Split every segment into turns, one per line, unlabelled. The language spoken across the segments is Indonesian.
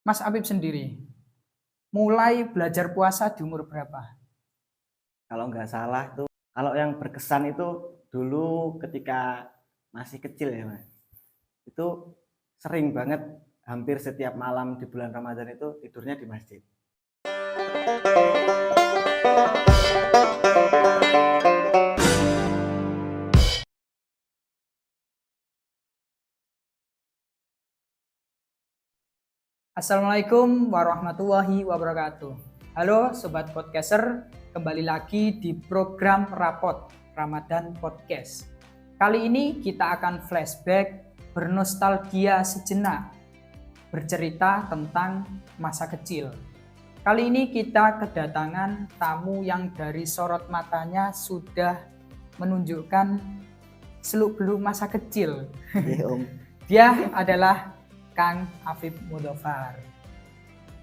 Mas Apip sendiri, mulai belajar puasa di umur berapa?
Kalau nggak salah tuh, kalau yang berkesan itu dulu ketika masih kecil ya Mas. Itu sering banget hampir setiap malam di bulan Ramadan itu tidurnya di masjid.
Assalamualaikum warahmatullahi wabarakatuh. Halo Sobat Podcaster, kembali lagi di program Rapot Ramadan Podcast. Kali ini kita akan flashback, bernostalgia sejenak, bercerita tentang masa kecil. Kali ini kita kedatangan tamu yang dari sorot matanya sudah menunjukkan seluk-beluk masa kecil.
Iya Om.
Dia adalah Kang Afif Mudofar,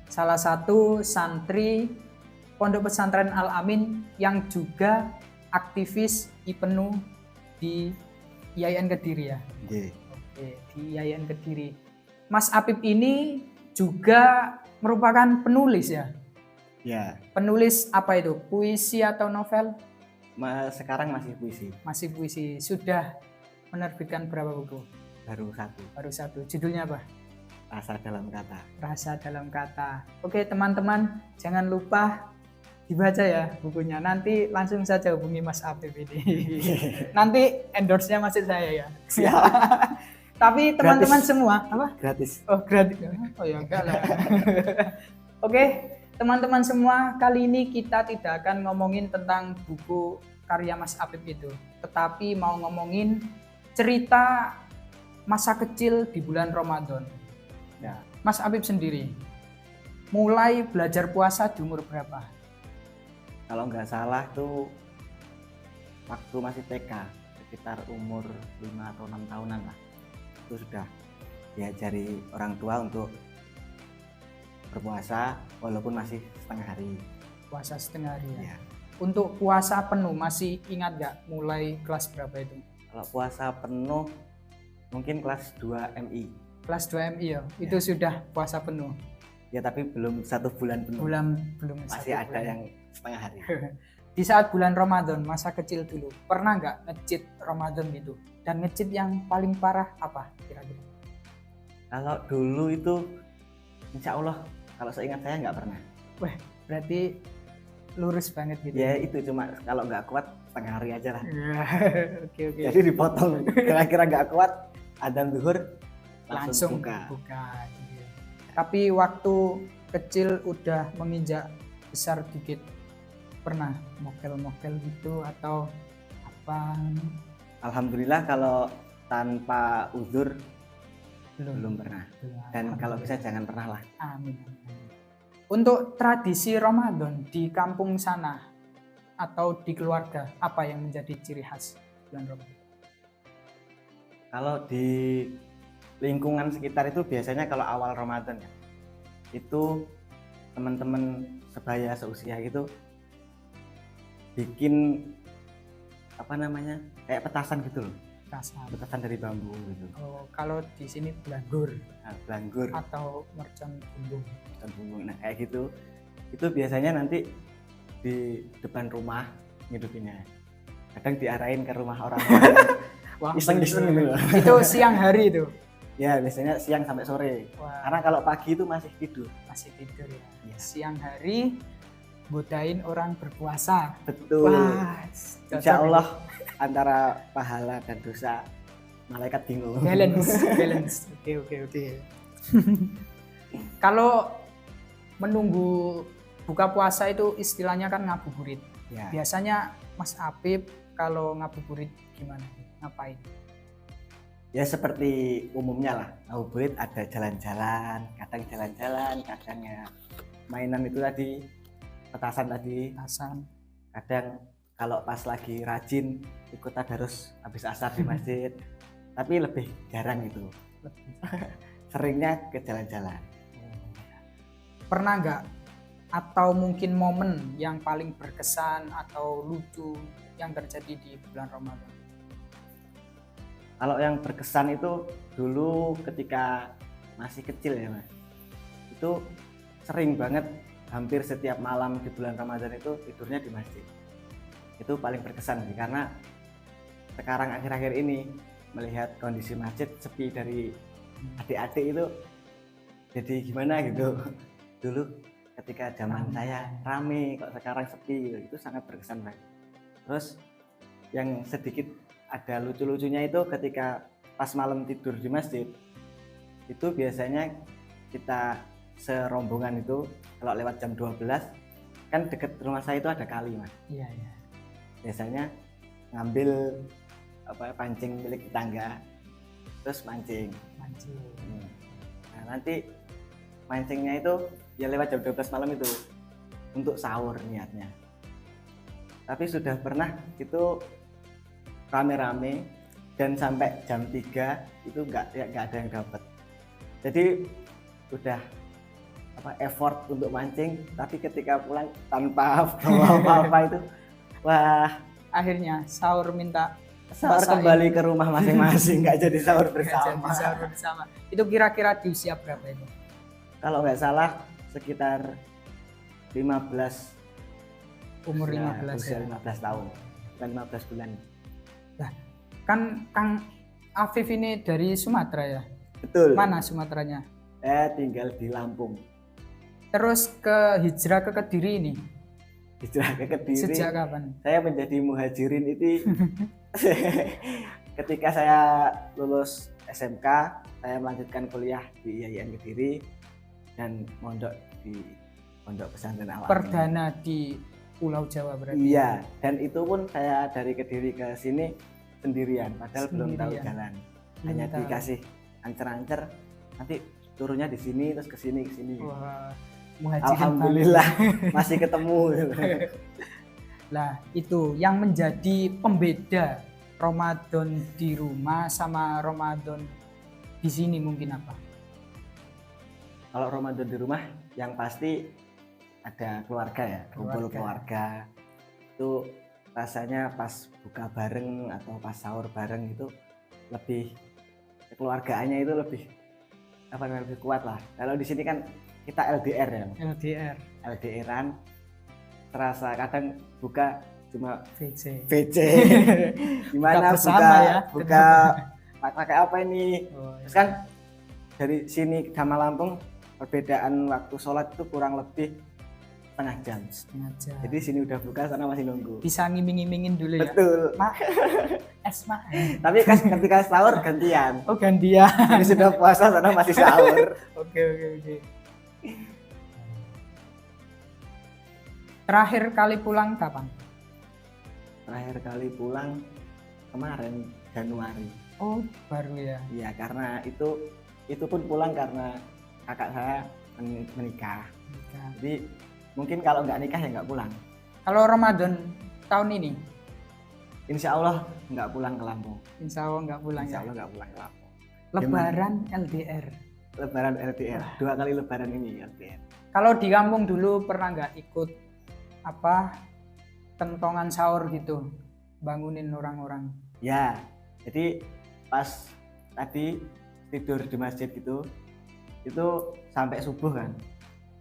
salah satu santri Pondok Pesantren Al Amin yang juga aktivis IPENU di IAIN Kediri ya.
Iya.
Oke, di IAIN Kediri. Mas Apip ini juga merupakan penulis ya.
Ya,
Penulis apa itu? Puisi atau novel?
sekarang masih puisi,
Masih puisi. Sudah menerbitkan berapa buku?
baru satu,
Baru satu. Judulnya apa?
Rasa Dalam Kata.
Rasa Dalam Kata. Oke teman-teman, jangan lupa dibaca ya bukunya. Nanti langsung saja hubungi Mas Apip ini. Nanti endorse-nya masih saya ya. Tapi teman-teman semua, apa?
Gratis.
Oh gratis. Oh ya enggak lah. Oke, teman-teman semua, kali ini kita tidak akan ngomongin tentang buku karya Mas Apip itu, tetapi mau ngomongin cerita masa kecil di bulan Ramadan. Ya, Mas Apip sendiri, mulai belajar puasa di umur berapa?
Kalau nggak salah tuh waktu masih TK, sekitar umur 5 atau 6 tahunan lah. Itu sudah diajari orang tua untuk berpuasa walaupun masih setengah hari.
Puasa setengah hari ya.
Ya.
Untuk puasa penuh masih ingat nggak mulai kelas berapa itu?
Kalau puasa penuh mungkin kelas 2 MI.
Kelas 2 MI ya. Itu sudah puasa penuh.
Ya tapi belum 1 bulan penuh.
Belum
Masih
satu
ada
bulan.
yang setengah hari.
Di saat bulan Ramadan, masa kecil dulu, pernah nggak nge-cheat Ramadan gitu? Dan nge-cheat yang paling parah apa kira-kira?
Kalau dulu itu insya Allah kalau seingat saya nggak pernah.
Wah, berarti lurus banget gitu.
Ya itu cuma kalau nggak kuat setengah hari aja lah.
Oke.
Jadi dipotong. Kira-kira nggak kuat adzan zuhur
Langsung
buka.
gitu. Tapi waktu kecil udah menginjak besar dikit, pernah mokel-mokel gitu atau apa?
Alhamdulillah kalau tanpa uzur belum pernah. Dan kalau bisa
Alhamdulillah.
jangan pernah lah.
Amin. Untuk tradisi Ramadan di kampung sana atau di keluarga, apa yang menjadi ciri khas bulan Ramadan?
Kalau di lingkungan sekitar itu biasanya kalau awal Ramadan ya, itu teman-teman sebaya seusia gitu bikin apa namanya kayak petasan gitu loh, petasan dari bambu gitu.
Oh, kalau di sini belanggur
Nah, belanggur
atau mercon bumbung.
nah kayak gitu, itu biasanya nanti di depan rumah ngidupinnya, kadang diarahin ke rumah orang iseng-iseng gitu loh.
Itu siang hari itu.
Ya biasanya siang sampai sore.
Wah,
Karena kalau pagi itu masih tidur.
masih tidur ya.
Ya.
Siang hari godain orang berpuasa.
Betul.
Wah,
Insya Allah antara pahala dan dosa malaikat bingung.
balance. Oke. Kalau menunggu buka puasa itu istilahnya kan ngabuburit.
Ya.
Biasanya Mas Apip kalau ngabuburit gimana? Ngapain?
Ya seperti umumnya lah, ngabuburit ada jalan-jalan, kadang ya mainan itu tadi, petasan tadi,
Hasan.
kadang kalau pas lagi rajin ikut tadarus habis asar di masjid, tapi lebih jarang itu, seringnya ke jalan-jalan.
Pernah nggak atau mungkin momen yang paling berkesan atau lucu yang terjadi di bulan Ramadan?
Kalau yang berkesan itu dulu ketika masih kecil ya Mas, itu sering banget hampir setiap malam di bulan Ramadan itu tidurnya di masjid. Itu paling berkesan sih, karena sekarang akhir-akhir ini melihat kondisi masjid sepi dari adik-adik itu jadi gimana gitu. Dulu ketika zaman saya rame, kok sekarang sepi gitu, itu sangat berkesan banget. Terus yang sedikit ada lucu-lucunya itu ketika pas malam tidur di masjid, itu biasanya kita serombongan itu kalau lewat jam 12 kan deket rumah saya itu ada kali, Mas.
Iya.
Biasanya ngambil pancing milik tetangga, terus mancing. Nah, nanti mancingnya itu ya lewat jam 12 malam itu untuk sahur niatnya. Tapi sudah pernah itu rame-rame dan sampai jam 3 itu nggak ada yang dapat. Jadi udah effort untuk mancing, tapi ketika pulang tanpa apa-apa itu, wah,
akhirnya sahur
sahur kembali ke rumah masing-masing, nggak jadi sahur bersama.
Itu kira-kira di usia berapa itu?
Kalau nggak salah sekitar 15.
Umur
Ya,
15
usia
ya.
15 tahun dan 15 bulan.
Nah, kan Kang Afif ini dari Sumatera ya?
Betul.
Mana Sumateranya?
Saya tinggal di Lampung.
Terus ke hijrah ke Kediri ini
Hijrah ke Kediri.
sejak kapan?
Saya menjadi muhajirin itu ketika saya lulus SMK, saya melanjutkan kuliah di IAIN Kediri dan mondok di Pondok Pesantren Al-Amin.
Perdana di Pulau Jawa berarti.
Iya, dan itu pun saya dari Kediri ke sini sendirian, padahal belum tahu
Sendirian.
jalan.
Belum
Hanya
tahu.
dikasih ancer-ancer, nanti turunnya di sini terus ke sini.
Wah, muhajirin
Alhamdulillah masih ketemu.
Lah, itu yang menjadi pembeda Ramadan di rumah sama Ramadan di sini mungkin apa?
Kalau Ramadan di rumah yang pasti ada keluarga ya, kumpul keluarga. Itu rasanya pas buka bareng atau pas sahur bareng itu lebih, kekeluargaannya itu lebih lebih kuat lah. Kalau di sini kan kita LDR ya. LDR-an terasa kadang buka cuma VC. Gimana buka pakai apa ini? Terus kan dari sini ke Lampung perbedaan waktu sholat itu kurang lebih setengah jam. Jadi sini udah buka, sana masih nunggu.
Bisa ngiming-ngimingin dulu ya.
Betul.
Mak, mak.
Tapi kan ketika sahur gantian.
Oh gantian.
Ini sudah puasa, sana masih sahur.
Oke. Terakhir kali pulang kapan?
Terakhir kali pulang kemarin Januari.
Oh baru ya.
Iya, karena itu pun pulang karena kakak saya menikah. Jadi mungkin kalau nggak nikah ya nggak pulang.
Kalau Ramadan tahun ini?
Insya Allah nggak pulang ke Lampung.
Insya Allah nggak pulang.
Insya Allah nggak pulang ke Lampung.
Lebaran LDR.
Lebaran LDR. 2 kali lebaran ini LDR.
Kalau di kampung dulu pernah nggak ikut kentongan sahur gitu, bangunin orang-orang?
Ya, jadi pas tadi tidur di masjid gitu, itu sampai subuh kan.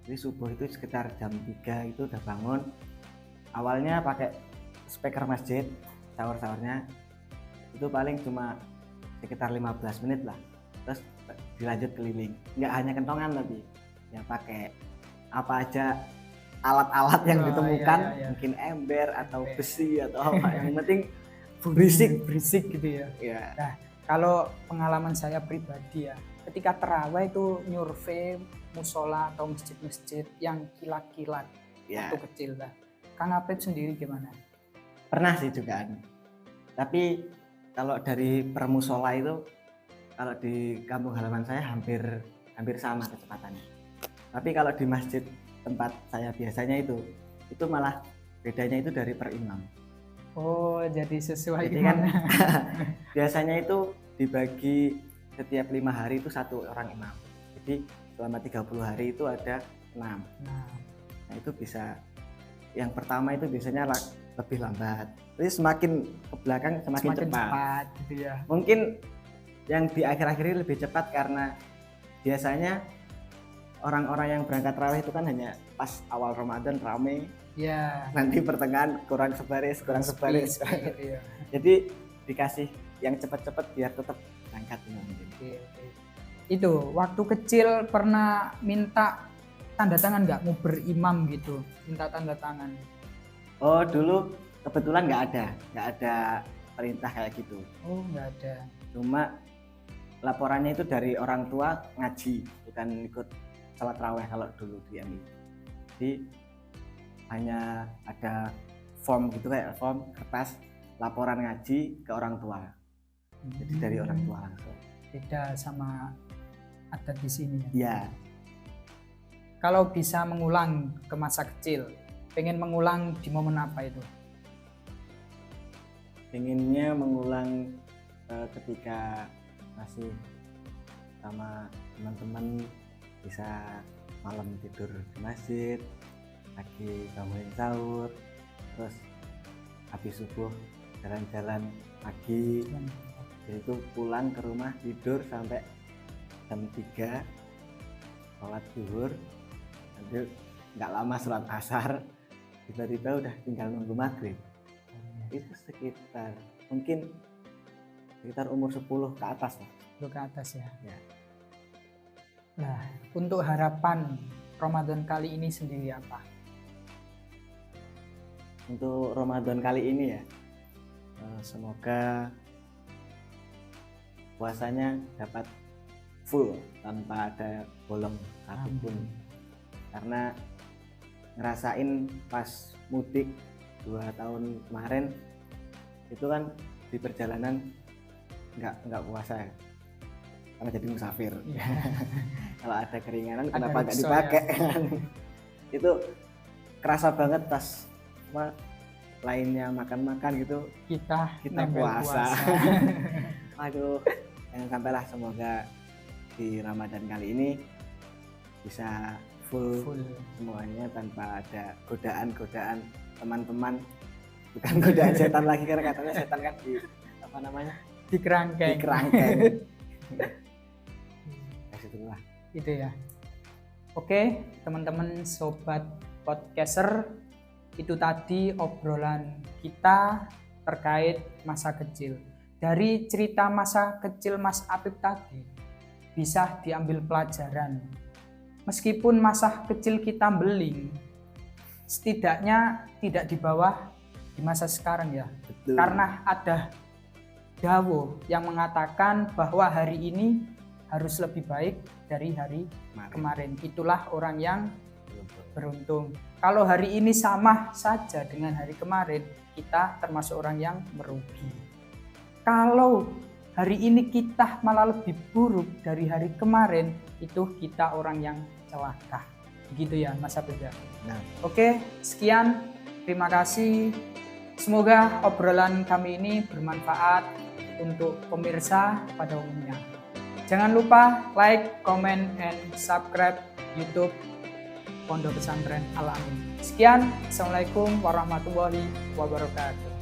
Jadi subuh itu sekitar jam 3 itu udah bangun. Awalnya pakai speaker masjid, sahur-sahurnya itu paling cuma sekitar 15 menit lah. Terus dilanjut keliling. Nggak hanya kentongan tapi ya pakai apa aja alat-alat yang ditemukan, mungkin ember atau besi atau apa, yang penting berisik
gitu ya. Nah, kalau pengalaman saya pribadi ya, ketika terawih itu nyurvei musola atau masjid-masjid yang kilat-kilat waktu kecil lah. Kang Apep sendiri gimana?
Pernah sih juga, tapi kalau dari permusola itu, kalau di kampung halaman saya hampir sama kecepatannya. Tapi kalau di masjid tempat saya biasanya itu malah bedanya itu dari per imam.
Oh, jadi sesuai.
Jadi kan biasanya itu dibagi setiap 5 hari itu 1 orang imam. Jadi selama 30 hari itu ada 6. Nah itu bisa, yang pertama itu biasanya lebih lambat. Jadi semakin ke belakang semakin cepat
gitu ya.
Mungkin yang di akhir-akhir ini lebih cepat karena biasanya orang-orang yang berangkat tarawih itu kan hanya pas awal Ramadan rame,
Ya.
nanti pertengahan kurang sebaris.
Gitu ya.
Jadi dikasih yang cepat-cepat biar tetap berangkat mungkin.
Oke. Itu waktu kecil pernah minta tanda tangan nggak, mau berimam gitu, minta tanda tangan?
Oh dulu kebetulan nggak ada perintah kayak gitu.
Oh nggak ada.
Cuma laporannya itu dari orang tua ngaji, bukan ikut salat raweh kalau dulu di MI. Jadi hanya ada form gitu, kayak form kertas laporan ngaji ke orang tua. Jadi dari orang tua langsung.
Beda sama adat di sini ya.
Iya.
Kalau bisa mengulang ke masa kecil, pengen mengulang di momen apa itu?
Pengennya mengulang ketika masih sama teman-teman, bisa malam tidur di masjid, pagi bangunin sahur, terus habis subuh jalan-jalan pagi, jadi itu pulang ke rumah tidur sampai jam 3 sholat zuhur, nanti nggak lama sholat asar, tiba-tiba udah tinggal nunggu maghrib. Itu sekitar umur 10 ke atas lah.
10 ke atas ya.
Ya.
Nah, untuk harapan Ramadan kali ini sendiri apa?
Untuk Ramadan kali ini ya, semoga puasanya dapat full tanpa ada bolong satupun. Karena ngerasain pas mudik 2 tahun kemarin itu kan di perjalanan nggak puasa ya, karena jadi musafir. Kalau ada keringanan kenapa nggak dipakai ya? Itu kerasa banget pas lainnya makan gitu, kita puasa. Aduh, jangan sampailah, semoga di Ramadan kali ini bisa full semuanya tanpa ada godaan teman-teman, bukan godaan setan lagi, karena katanya setan kan di
kerangkeng.
Itulah.
Itu ya. Oke, teman-teman sobat podcaster, itu tadi obrolan kita terkait masa kecil. Dari cerita masa kecil Mas Apip tadi bisa diambil pelajaran. Meskipun masa kecil kita beling, setidaknya tidak di bawah di masa sekarang ya.
Betul.
Karena ada dawuh yang mengatakan bahwa hari ini harus lebih baik dari hari kemarin. Itulah orang yang beruntung. Kalau hari ini sama saja dengan hari kemarin, kita termasuk orang yang merugi. Kalau hari ini kita malah lebih buruk dari hari kemarin, itu kita orang yang celaka. Begitu ya Mas Apip ya.
Nah.
Oke, sekian. Terima kasih. Semoga obrolan kami ini bermanfaat untuk pemirsa pada umumnya. Jangan lupa like, comment, and subscribe YouTube Pondok Pesantren Al Amin. Sekian, Assalamualaikum warahmatullahi wabarakatuh.